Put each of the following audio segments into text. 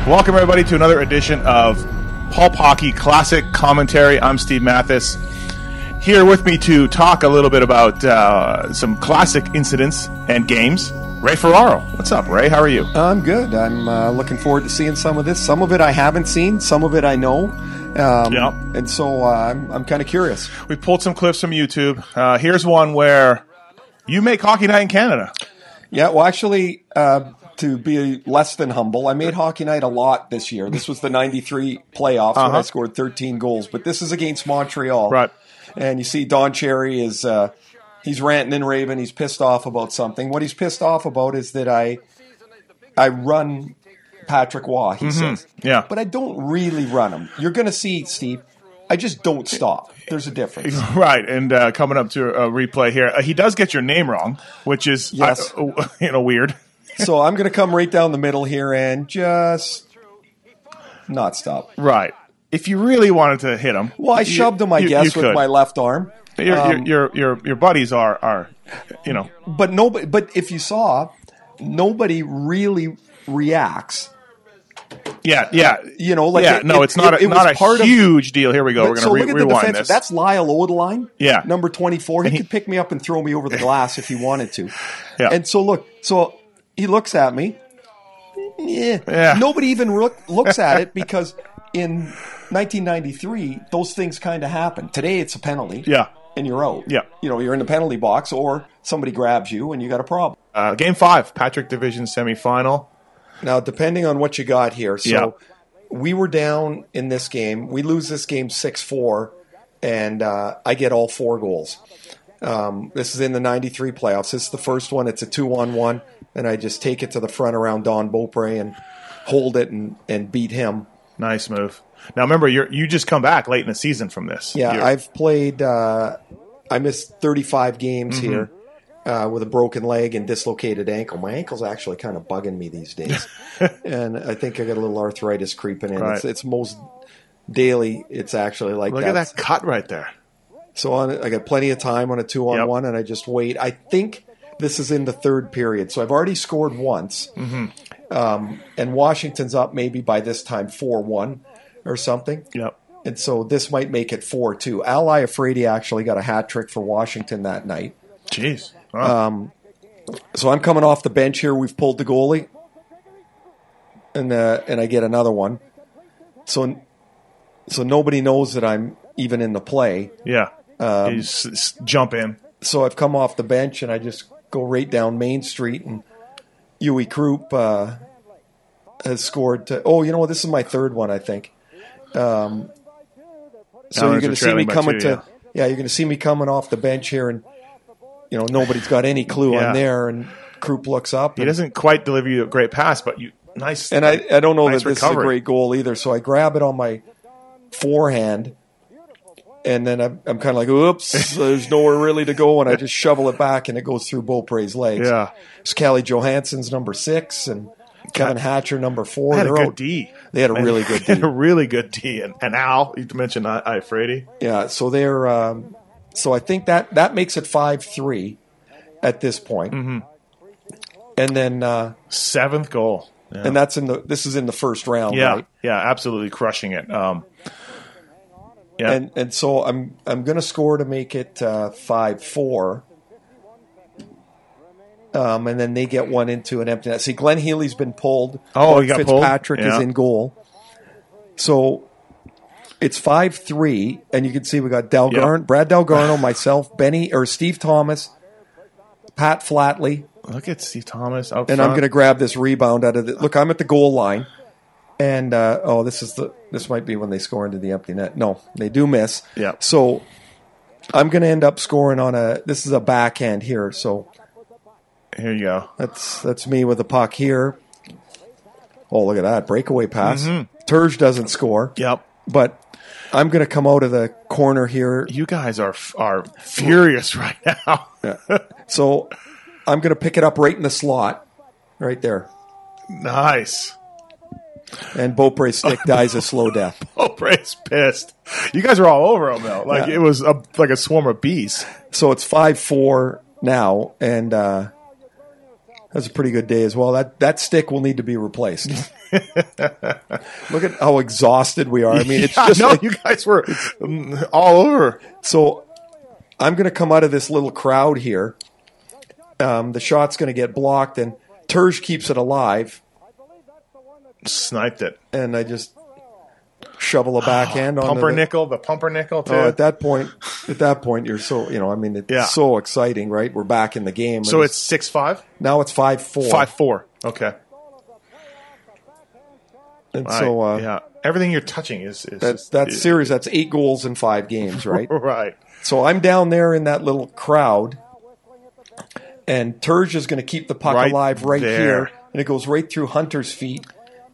Welcome, everybody, to another edition of Pulp Hockey Classic Commentary. I'm Steve Matthes. Here with me to talk a little bit about some classic incidents and games, Ray Ferraro. What's up, Ray? How are you? I'm good. I'm looking forward to seeing some of this. Some of it I haven't seen. Some of it I know. And so I'm kind of curious. We pulled some clips from YouTube. Here's one where you make Hockey Night in Canada. Yeah, well, actually, to be less than humble, I made Hockey Night a lot this year. This was the 93 playoffs when I scored 13 goals. But this is against Montreal. Right. And you see Don Cherry is he's ranting and raving. He's pissed off about something. What he's pissed off about is that I run Patrick Waugh, he says. Yeah. But I don't really run him. You're going to see, Steve, I just don't stop. There's a difference. Right. And coming up to a replay here, he does get your name wrong, which is yes. Weird. So I'm going to come right down the middle here and just not stop. Right. If you really wanted to hit him, well, I shoved him, I guess, with my left arm. Your buddies are. But nobody. But if you saw, nobody really reacts. Yeah. You know, like it's not a huge deal. Here we go. We're going to rewind this. That's Lyle Odeline. Yeah, number 24. He could pick me up and throw me over the glass if he wanted to. Yeah. And so look, he looks at me. Yeah. Nobody even looks at it because in 1993, those things kind of happen. Today, it's a penalty. Yeah. And you're out. Yeah. You're in the penalty box, or somebody grabs you and you got a problem. Game 5, Patrick Division semifinal. Now, depending on what you got here. So we were down in this game. We lose this game 6-4, and I get all 4 goals. This is in the 93 playoffs. This is the first one. It's a 2-on-1, and I just take it to the front around Don Beaupre and hold it and beat him. Nice move. Now, remember, you just come back late in the season from this. Yeah, I've played I missed 35 games here with a broken leg and dislocated ankle. My ankle's actually kind of bugging me these days. And I think I got a little arthritis creeping in. Right. It's most daily, it's actually like that. Look at that cut right there. So I got plenty of time on a 2-on-1, and I just wait. I think this is in the third period. So I've already scored once. And Washington's up maybe by this time 4-1 or something. Yep. And so this might make it 4-2. Al Iafrate actually got a hat trick for Washington that night. Jeez. Wow. So I'm coming off the bench here. We've pulled the goalie, and I get another one. So nobody knows that I'm even in the play. Yeah. You jump in. So I've come off the bench, and I just go right down Main Street, and Huey Krupp has scored. This is my third one, I think. So you're going to see me coming you're going to see me coming off the bench here, and nobody's got any clue on there, and Krupp looks up. He doesn't quite deliver you a great pass, but nice. And I don't know that this recovery. is a great goal either, so I grab it on my forehand, and then I'm kind of like, oops, there's nowhere really to go, and I just shovel it back, and it goes through Beaupre's legs. Yeah. It's Callie Johansson's number 6, and Kevin Hatcher number 4. They had a good D. They had a really good D. They had a really good D. And Al, you mentioned Iafrate. Yeah, so they're so I think that makes it 5-3 at this point. Mm-hmm. And then 7th goal. Yeah. And this is in the first round, right? Yeah, absolutely crushing it. Yeah. And so I'm going to score to make it 5-4. And then they get one into an empty net. See, Glenn Healy's been pulled. Oh, he got pulled. Fitzpatrick is in goal. So it's 5-3, and you can see we got Brad Dalgarno, myself, Steve Thomas, Pat Flatley. Look at Steve Thomas out and front. I'm going to grab this rebound out of the. Look, I'm at the goal line, and this might be when they score into the empty net. No, they do miss. Yeah. So I'm going to end up scoring on this is a backhand here. So here you go. That's me with the puck here. Oh, look at that breakaway pass. Turge doesn't score. Yep. But I'm going to come out of the corner here. You guys are furious right now. Yeah. So I'm going to pick it up right in the slot, right there. Nice. And Beaupre's stick dies a slow death. Beaupre's pissed. You guys are all over him, though. Like, it was like a swarm of bees. So it's 5-4 now, and was a pretty good day as well. That stick will need to be replaced. Look at how exhausted we are. I mean, it's just like, you guys were all over. So I'm going to come out of this little crowd here. The shot's going to get blocked, and Terge keeps it alive. Sniped it. And I just shovel a backhand on the pumpernickel too. Oh, at that point, you're so, I mean, it's so exciting, right? We're back in the game. So it's 6-5? Now it's 5-4. 5-4. Okay. And so, yeah, everything you're touching is series. That's 8 goals in 5 games, right? Right. So I'm down there in that little crowd, and Terge is going to keep the puck alive right here, and it goes right through Hunter's feet,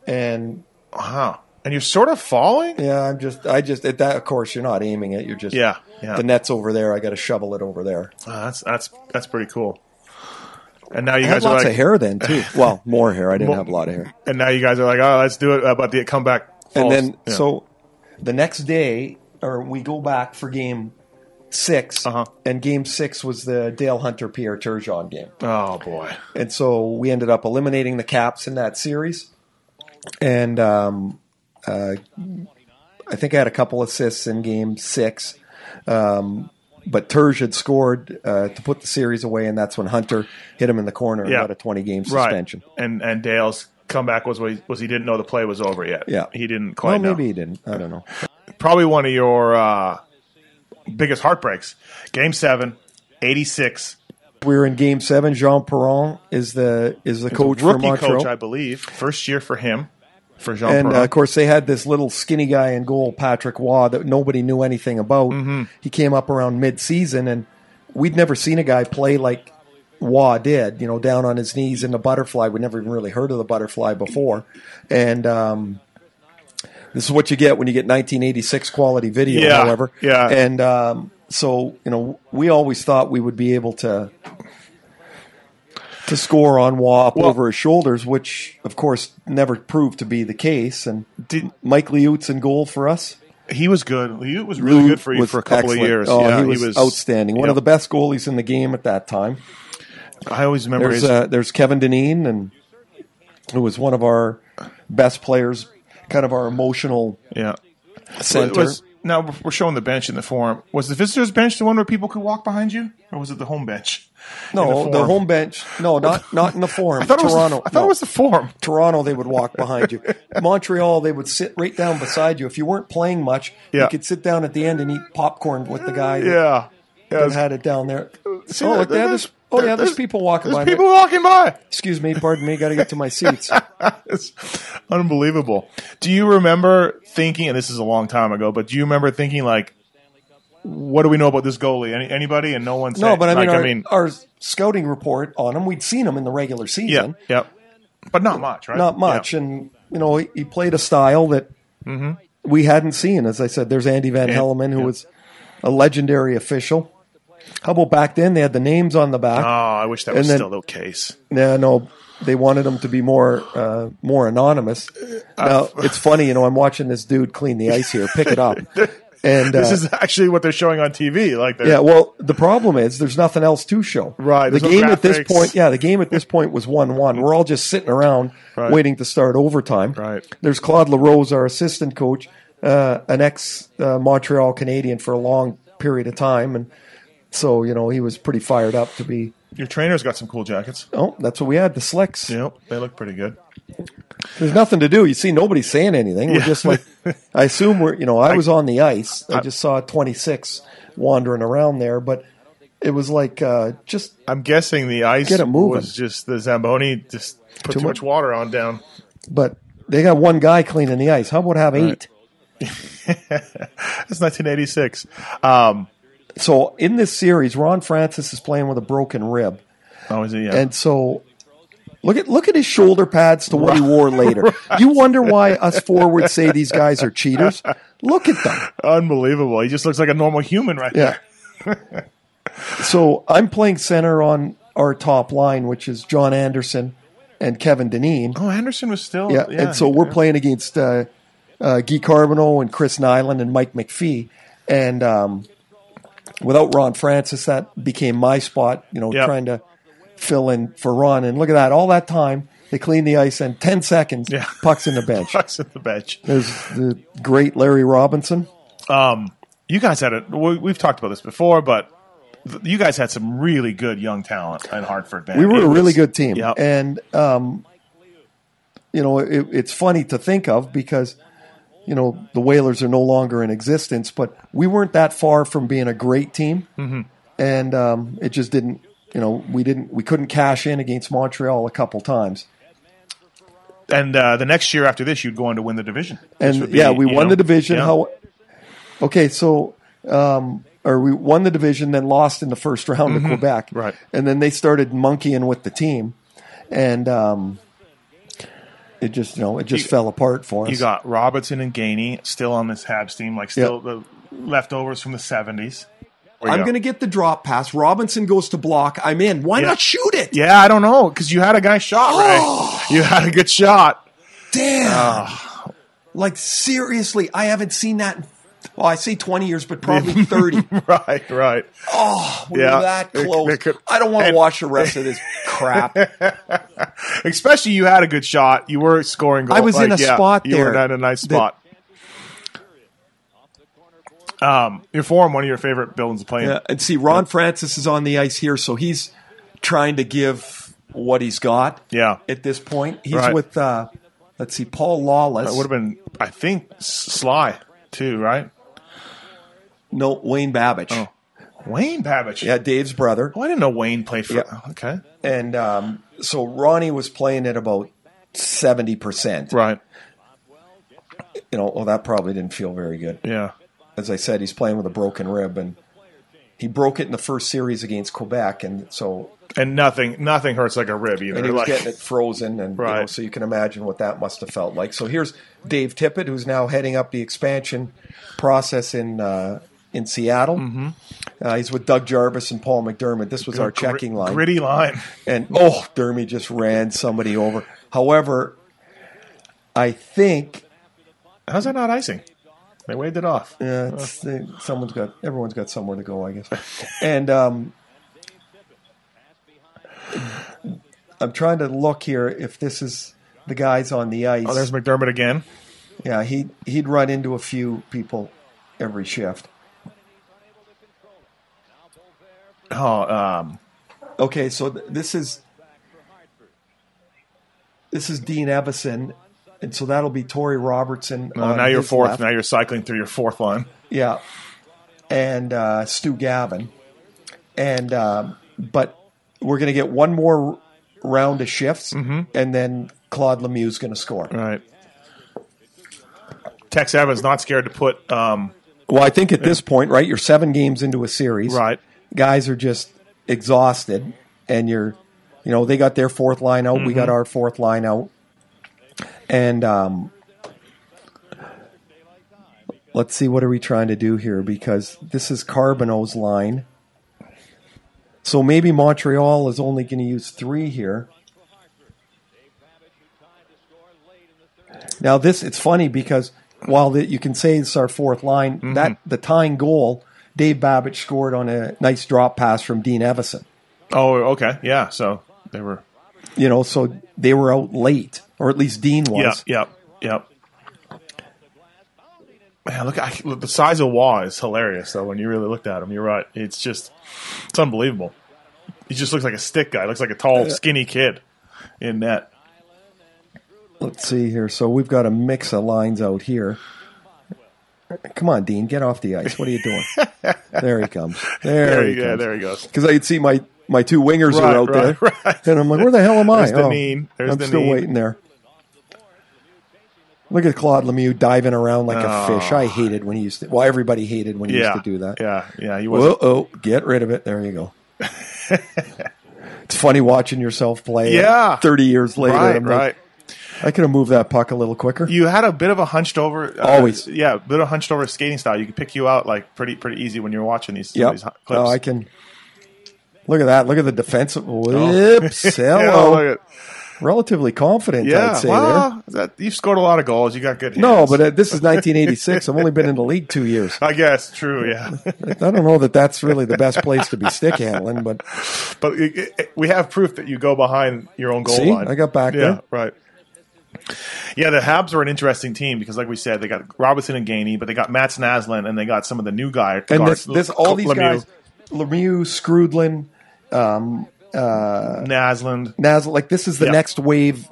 and wow. And you're sort of falling? Yeah, I just at that. Of course, you're not aiming it. You're just the net's over there. I got to shovel it over there. That's pretty cool. And now you guys are lots of hair then too. Well, more hair. I didn't have a lot of hair. And now you guys are like, oh, let's do it about the comeback. And then so the next day, or we go back for game 6, and game 6 was the Dale Hunter Pierre Turgeon game. Oh boy! And so we ended up eliminating the Caps in that series, and I think I had a couple assists in game 6. But Terge had scored to put the series away, and that's when Hunter hit him in the corner and got a 20-game suspension. Right. And Dale's comeback was he didn't know the play was over yet. Yeah. He didn't quite know. Maybe he didn't. I don't know. Probably one of your biggest heartbreaks. Game 7, 86. We were in Game 7. Jean Perron is the coach for Montreal. Rookie coach, I believe. First year for him. For Jean and Perron. Of course, they had this little skinny guy in goal, Patrick Waugh, that nobody knew anything about. Mm-hmm. He came up around mid-season, and we'd never seen a guy play like Waugh did, down on his knees in the butterfly. We'd never even really heard of the butterfly before. And this is what you get when you get 1986 quality video, however. Yeah. And so, we always thought we would be able to score on Waugh up over his shoulders, which, of course, never proved to be the case. And Mike Liut's in goal for us. He was good. Liut was really good for you for a couple of years. Oh, he was outstanding. One of the best goalies in the game at that time. I always remember there's Kevin Dineen, and who was one of our best players, kind of our emotional center. Now, we're showing the bench in the forum. Was the visitors' bench the one where people could walk behind you? Or was it the home bench? No, the home bench. No, not in the forum. I thought Toronto. I thought it was the forum. Toronto, they would walk behind you. Montreal, they would sit right down beside you. If you weren't playing much, you could sit down at the end and eat popcorn with the guy that had it down there. See, look, there's people walking by. There's people walking by. Excuse me, pardon me, got to get to my seats. It's unbelievable. Do you remember thinking, and this is a long time ago, but do you remember thinking, like, what do we know about this goalie? Anybody? And no one said. No, but I mean, our scouting report on him, we'd seen him in the regular season. Yeah. But not much, right? Not much. Yeah. And, he played a style that we hadn't seen. As I said, there's Andy Van Helleman, who was a legendary official. How about back then? They had the names on the back. Oh, I wish that was still the case. Yeah, no, they wanted them to be more anonymous. Now, it's funny, I'm watching this dude clean the ice here. Pick it up. And this is actually what they're showing on TV. Well, the problem is there's nothing else to show. Right. The game at this point was 1-1. We're all just sitting around waiting to start overtime. Right. There's Claude LaRose, our assistant coach, an ex-Montreal Canadian for a long period of time. And so, he was pretty fired up to be. Your trainer's got some cool jackets. Oh, that's what we had, the Slicks. Yep, they look pretty good. There's nothing to do. You see, nobody's saying anything. We're just like, I assume I was on the ice. I just saw 26 wandering around there, but it was like just. I'm guessing the ice get it moving. Was just the Zamboni just put too much water on down. But they got one guy cleaning the ice. How about have 8? It's 1986. So in this series, Ron Francis is playing with a broken rib. Oh, is he? Yeah. And so look at his shoulder pads to what he wore later. Right. You wonder why us forwards say these guys are cheaters? Look at them. Unbelievable. He just looks like a normal human there. So I'm playing center on our top line, which is John Anderson and Kevin Dineen. Oh, Anderson was still... Yeah, and so we're playing against Guy Carbonneau and Chris Nyland and Mike McPhee. And without Ron Francis, that became my spot, trying to fill in for Ron. And look at that. All that time, they clean the ice, and 10 seconds, puck's in the bench. Puck's in the bench. There's the great Larry Robinson. You guys had we've talked about this before, but you guys had some really good young talent in Hartford, man. We were a really good team. Yep. And, it's funny to think of because, the Whalers are no longer in existence, but we weren't that far from being a great team. Mm-hmm. And it just didn't, we couldn't cash in against Montreal a couple times. And the next year after this, you'd go on to win the division. And we won the division. Yeah. Or we won the division, then lost in the first round to Quebec. Right. And then they started monkeying with the team. And it just fell apart for us. You got Robertson and Gainey still on this Habs team, the leftovers from the 70s. I'm going to get the drop pass. Robinson goes to block. I'm in. Why not shoot it? Yeah, I don't know, because you had a guy shot, right? You had a good shot. Damn. Seriously, I haven't seen that I say 20 years, but probably 30. Right. Oh, we were that close. I don't want to watch the rest of this crap. Especially you had a good shot. You were scoring goals. I was in a spot there. You were in a nice spot. Your Forum, one of your favorite buildings to play in. Yeah, and see, Ron Francis is on the ice here, so he's trying to give what he's got at this point. He's with, Paul Lawless. That would have been, I think, Sly, too, right? No, Wayne Babbage. Oh. Wayne Babbage. Yeah, Dave's brother. Oh, I didn't know Wayne played for... Yeah. Okay. And so Ronnie was playing at about 70%. Right. That probably didn't feel very good. Yeah. As I said, he's playing with a broken rib, and he broke it in the first series against Quebec, and so... And nothing hurts like a rib either. And he was getting it frozen, and so you can imagine what that must have felt like. So here's Dave Tippett, who's now heading up the expansion process in Seattle. Mm-hmm. He's with Doug Jarvis and Paul McDermott. This was our checking line. Gritty line. And, Dermy just ran somebody over. However, I think... How's that not icing? They waved it off. Yeah, everyone's got somewhere to go, I guess. And I'm trying to look here if this is the guys on the ice. Oh, there's McDermott again. Yeah, he'd run into a few people every shift. Okay, so this is Dean Evison. And so that'll be Torrey Robertson. Now you're fourth. Left. Now you're cycling through your fourth line. Yeah, and Stu Gavin, and but we're going to get one more round of shifts, and then Claude Lemieux's going to score. Right. Tex Evans not scared to put. Well, I think at this point, right, you're 7 games into a series. Right. Guys are just exhausted, and they got their fourth line out. We got our fourth line out. And let's see, what are we trying to do here? Because this is Carbonneau's line. So maybe Montreal is only going to use 3 here. Now it's funny because while you can say it's our fourth line, that the tying goal, Dave Babbage scored on a nice drop pass from Dean Evison. Oh, okay. Yeah, so they were... so they were out late. Or at least Dean was. Yep. Man, look, the size of Waugh is hilarious, though, when you really looked at him. You're right. It's unbelievable. He just looks like a stick guy. Looks like a tall, skinny kid in net. Let's see here. So we've got a mix of lines out here. Come on, Dean, get off the ice. What are you doing? There he comes. There he comes. There he goes. Because I could see my 2 wingers are out there. Right. And I'm like, where the hell am I? I'm still waiting there. Look at Claude Lemieux diving around like a fish. I hated when he used to. Well, everybody hated when he used to do that. Yeah. He was. Get rid of it. There you go. It's funny watching yourself play. 30 years later. Right. I could have moved that puck a little quicker. You had a bit of a hunched over. Always. A bit of hunched over skating style. You could pick you out like pretty easy when you're watching these clips. Oh, I can. Look at that. Look at the defensive. Whoops. Hello. relatively confident, Yeah, I'd say well, you've scored a lot of goals. You got good hands. No, but this is 1986. I've only been in the league 2 years. I guess, true, yeah. I don't know that that's really the best place to be stick handling, but we have proof that you go behind your own goal see, line. I got back Yeah, there. right. Yeah, the Habs are an interesting team because, like we said, they got Robinson and Gainey, but they got Matthes Naslund, and they got some of the new guys. And all these Lemieux. guys, Lemieux, Skrudlin, Naslund, like this is the next wave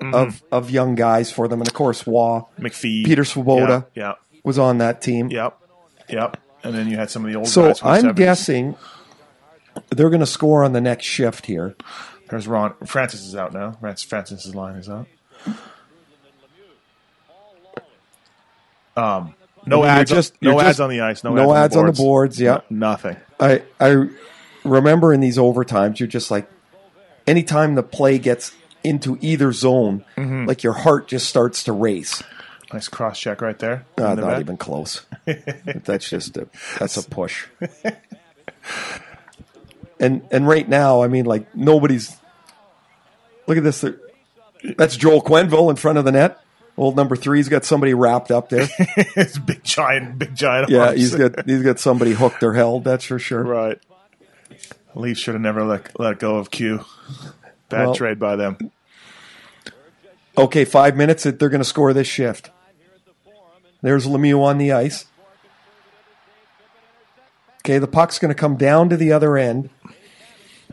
of young guys for them, and of course, McPhee, Peter Svoboda, was on that team. Yep. And then you had some of the old so guys. So I'm guessing they're going to score on the next shift here. There's Ron. Francis is out now. Francis's line is out. No ads on the ice. No ads on the boards. Yeah, nothing. I remember in these overtimes, you're just like, anytime the play gets into either zone, like your heart just starts to race. Nice cross check right there. Not even close. That's just that's a push. And right now, I mean, like nobody's. Look at this. That's Joel Quenneville in front of the net. Old number 3's got somebody wrapped up there. It's big giant. Yeah, arms. he's got somebody hooked or held. That's for sure. Right. Leafs should have never let go of Q. Bad trade by them. Okay, 5 minutes. They're going to score this shift. There's Lemieux on the ice. Okay, the puck's going to come down to the other end,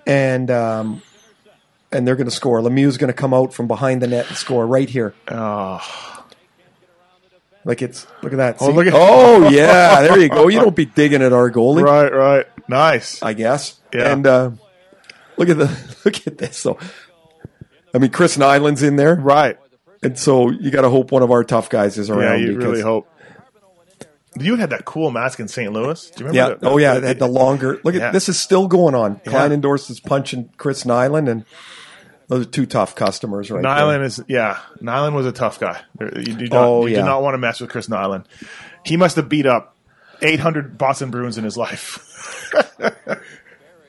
and they're going to score. Lemieux's going to come out from behind the net and score right here. Oh. Look at that. Oh, yeah, there you go. You don't be digging at our goalie. Right. Nice. I guess. Yeah. And look at this though. I mean, Chris Nyland's in there. Right. And so you got to hope one of our tough guys is around. Yeah, you really hope. You had that cool mask in St. Louis. Do you remember that? Oh, yeah. It had the longer. Look at this is still going on. Kleinendorf is punching Chris Nyland, and those are two tough customers right there. Nyland was a tough guy. You do not want to mess with Chris Nyland. He must have beat up 800 Boston Bruins in his life.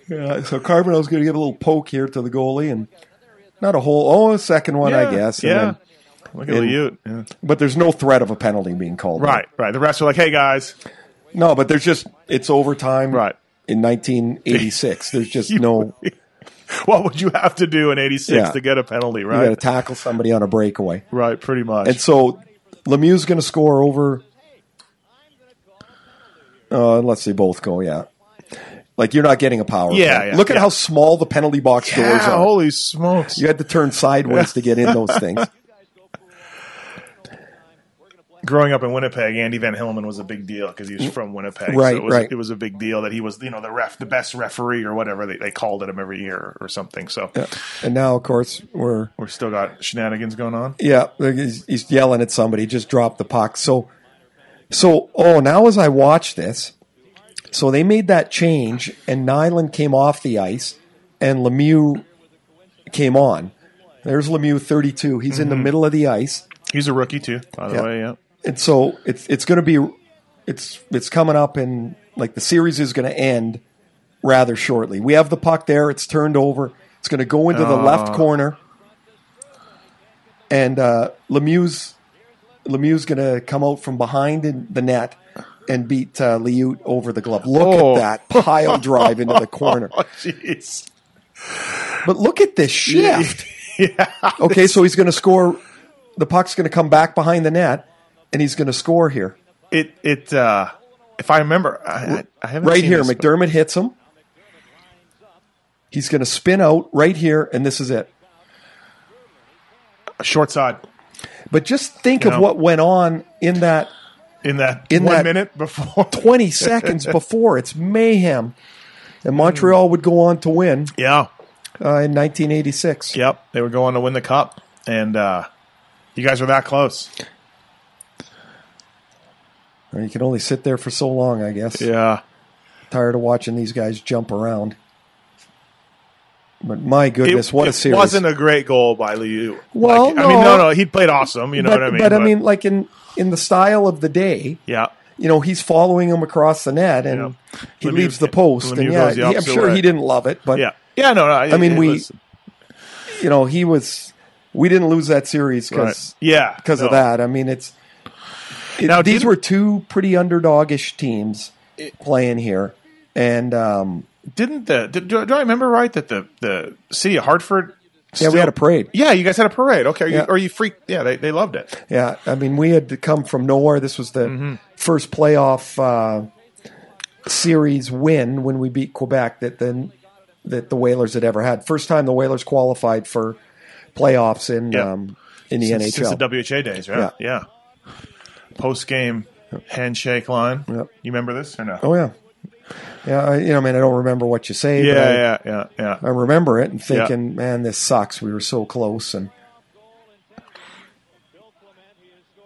Yeah, so Carbonell's going to get a little poke here to the goalie, and not a second one, I guess. Yeah. Look at Liut. Yeah. But there's no threat of a penalty being called. Right. The rest are like, hey, guys. No, but it's overtime. Right. In 1986. There's just no. What would you have to do in 86 to get a penalty, right? You got to tackle somebody on a breakaway. Right, pretty much. And so Lemieux's going to score over. Let's see, both go, yeah. Like, you're not getting a power play. Look at how small the penalty box doors are. Holy smokes. You had to turn sideways to get in those things. Growing up in Winnipeg, Andy Van Hillman was a big deal because he was from Winnipeg. Right, so it was a big deal that he was, the best referee or whatever they called him every year or something. So, and now, of course, we're still got shenanigans going on. Yeah, he's yelling at somebody. Just dropped the puck. So now as I watch this, so they made that change, and Nyland came off the ice, and Lemieux came on. There's Lemieux, 32. He's in the middle of the ice. He's a rookie too, by the way. Yeah. And so it's going to be it's coming up, and like the series is going to end rather shortly. We have the puck there. It's turned over. It's going to go into the left corner, and Lemieux's going to come out from behind in the net and beat Liut over the glove. Look at that pile drive into the corner. Oh, jeez. But look at this shift. Okay, so he's going to score. The puck's going to come back behind the net, and he's going to score here. If I remember, I haven't right seen here. this, McDermott hits him. He's going to spin out right here, and this is it. Short side. But just think of what went on in that 1 minute before, 20 seconds before. It's mayhem, and Montreal would go on to win. Yeah, in 1986. Yep, they would go on to win the cup, and you guys were that close. You can only sit there for so long, I guess. Yeah. Tired of watching these guys jump around. But my goodness, what a series. It wasn't a great goal by Liu. Well, no, he played awesome, you know what I mean? But I mean, like in the style of the day, he's following him across the net, and he leaves the post. And I'm sure he didn't love it, but I mean, he was we didn't lose that series because of that. I memean, these were two pretty underdogish teams playing here, and do I remember right that the city of Hartford? We had a parade. Yeah, you guys had a parade. Okay, or you freaked? Yeah, they loved it. Yeah, I mean, we had to come from nowhere. This was the first playoff series win when we beat Quebec that the Whalers had ever had. First time the Whalers qualified for playoffs in the NHL since the WHA days, right? Yeah. Post game handshake line. Yep. You remember this or no? Oh yeah. Yeah, I don't remember what you say. Yeah. I remember it and thinking, man, this sucks. We were so close. And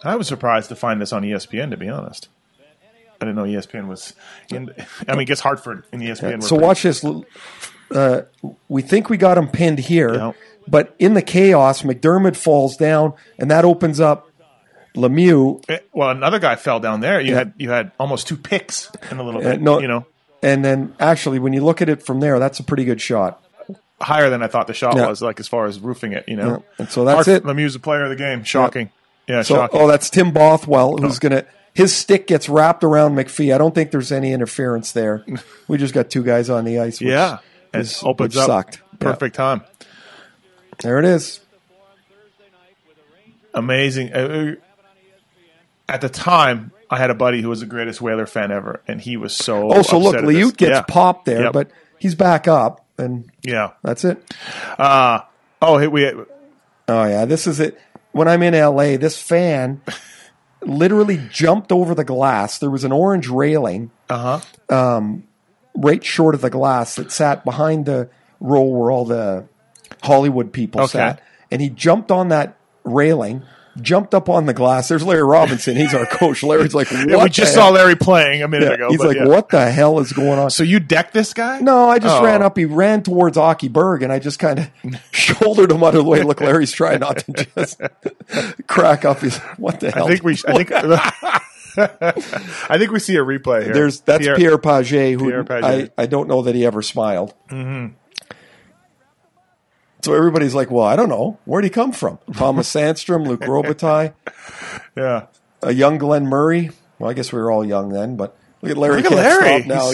I was surprised to find this on ESPN, to be honest. I didn't know ESPN was in. I guess Hartford and ESPN. So watch this. We think we got him pinned here, but in the chaos, McDermott falls down, and that opens up Lemieux. Well, another guy fell down there. You had almost two picks in a little bit. And then actually, when you look at it from there, that's a pretty good shot. Higher than I thought the shot was, like as far as roofing it. Yeah. And so that's it. Lemieux's the player of the game. Shocking. Yeah, so, shocking. Oh, that's Tim Bothwell, who's his stick gets wrapped around McPhee. I don't think there's any interference there. We just got two guys on the ice. Which sucked. Perfect time. There it is. Amazing. At the time, I had a buddy who was the greatest Whaler fan ever, and he was so so look, Liut gets popped there, but he's back up, and that's it. This is it. When I'm in LA, this fan literally jumped over the glass. There was an orange railing right short of the glass that sat behind the row where all the Hollywood people sat, and he jumped on that railing, jumped up on the glass. There's Larry Robinson. He's our coach. Larry's like, what? We just saw Larry playing a minute ago. He's what the hell is going on? So you decked this guy? No, I just ran up. He ran towards Aki Berg, and I just kind of shouldered him out of the way. Look, Larry's trying not to just crack up. He's what the hell? I think we see a replay here. That's Pierre Pagé, who I don't know that he ever smiled. Mm-hmm. So everybody's like, well, I don't know. Where'd he come from? Thomas Sandstrom, Luc Robitaille. Yeah. A young Glenn Murray. Well, I guess we were all young then, but look at Larry. Stop now.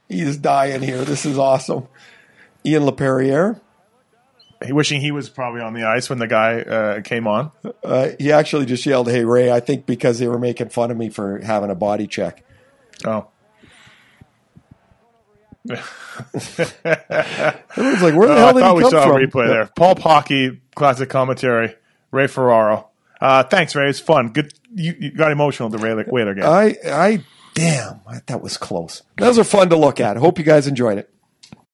He's dying here. This is awesome. Ian LaPerriere. Wishing he was probably on the ice when the guy came on. He actually just yelled, hey, Ray, I think because they were making fun of me for having a body check. Oh. Everyone's like, where the hell did he come from? I thought we saw a replay there. Pulp Hockey Classic Commentary. Ray Ferraro. Thanks, Ray. It's fun. Good. You got emotional at the Whaler game. Damn, that was close. Those are fun to look at. I hope you guys enjoyed it.